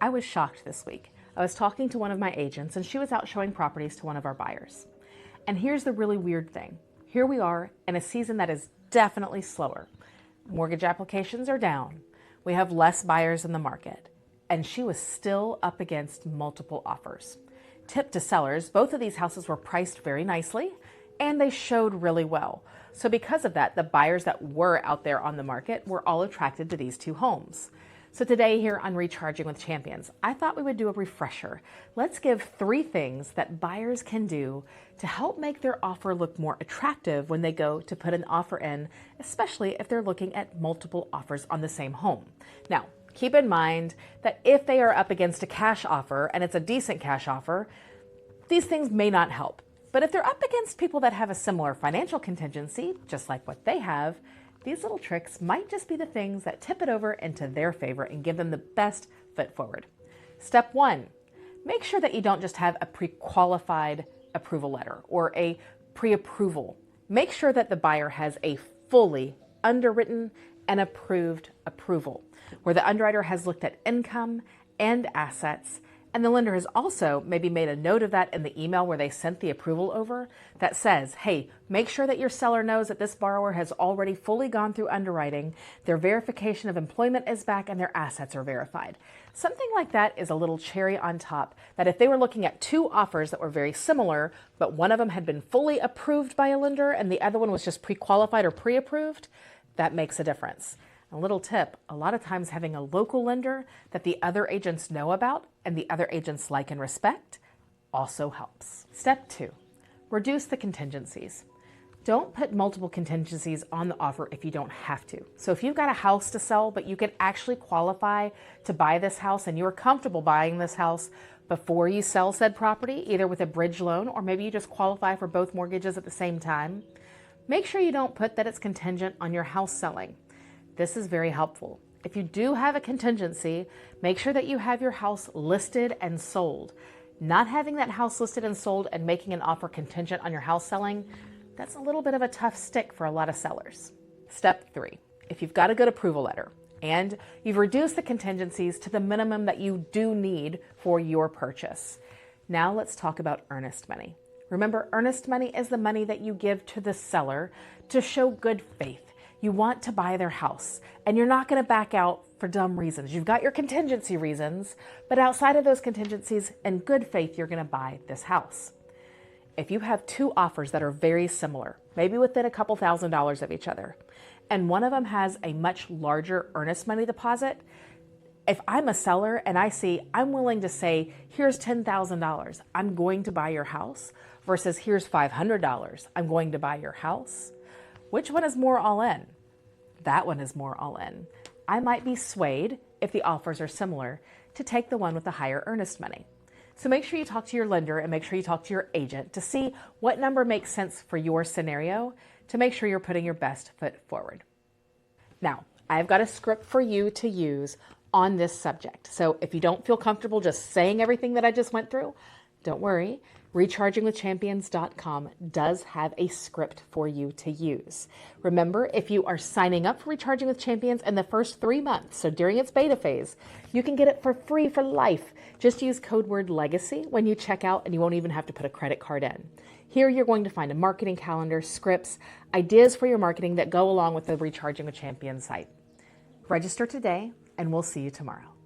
I was shocked this week. I was talking to one of my agents and she was out showing properties to one of our buyers. And here's the really weird thing. Here we are in a season that is definitely slower. Mortgage applications are down. We have less buyers in the market. And she was still up against multiple offers. Tip to sellers, both of these houses were priced very nicely and they showed really well. So because of that, the buyers that were out there on the market were all attracted to these two homes. So today here on Recharging with Champions, I thought we would do a refresher. Let's give 3 things that buyers can do to help make their offer look more attractive when they go to put an offer in, especially if they're looking at multiple offers on the same home. Now, keep in mind that if they are up against a cash offer and it's a decent cash offer, these things may not help. But if they're up against people that have a similar financial contingency, just like what they have, these little tricks might just be the things that tip it over into their favor and give them the best foot forward. Step 1, make sure that you don't just have a pre-qualified approval letter or a pre-approval. Make sure that the buyer has a fully underwritten and approved approval, where the underwriter has looked at income and assets, and the lender has also maybe made a note of that in the email where they sent the approval over that says, hey, make sure that your seller knows that this borrower has already fully gone through underwriting, their verification of employment is back, and their assets are verified. Something like that is a little cherry on top, that if they were looking at 2 offers that were very similar, but one of them had been fully approved by a lender and the other one was just pre-qualified or pre-approved, that makes a difference. A little tip, a lot of times having a local lender that the other agents know about and the other agents like and respect also helps. Step 2, reduce the contingencies. Don't put multiple contingencies on the offer if you don't have to. So if you've got a house to sell, but you can actually qualify to buy this house and you're comfortable buying this house before you sell said property, either with a bridge loan or maybe you just qualify for both mortgages at the same time, make sure you don't put that it's contingent on your house selling. This is very helpful. If you do have a contingency, make sure that you have your house listed and sold. Not having that house listed and sold and making an offer contingent on your house selling, that's a little bit of a tough stick for a lot of sellers. Step 3, if you've got a good approval letter and you've reduced the contingencies to the minimum that you do need for your purchase, now let's talk about earnest money. Remember, earnest money is the money that you give to the seller to show good faith. You want to buy their house and you're not going to back out for dumb reasons. You've got your contingency reasons, but outside of those contingencies, in good faith, you're going to buy this house. If you have 2 offers that are very similar, maybe within a couple $1,000s of each other, and one of them has a much larger earnest money deposit, if I'm a seller and I see I'm willing to say, here's $10,000, I'm going to buy your house, versus here's $500, I'm going to buy your house, which one is more all in? That one is more all in. I might be swayed, if the offers are similar, to take the one with the higher earnest money. So make sure you talk to your lender and make sure you talk to your agent to see what number makes sense for your scenario to make sure you're putting your best foot forward. Now, I've got a script for you to use on this subject. So if you don't feel comfortable just saying everything that I just went through, don't worry. RechargingWithChampions.com does have a script for you to use. Remember, if you are signing up for Recharging with Champions in the first 3 months, so during its beta phase, you can get it for free for life. Just use code word LEGACY when you check out and you won't even have to put a credit card in. Here you're going to find a marketing calendar, scripts, ideas for your marketing that go along with the Recharging with Champions site. Register today and we'll see you tomorrow.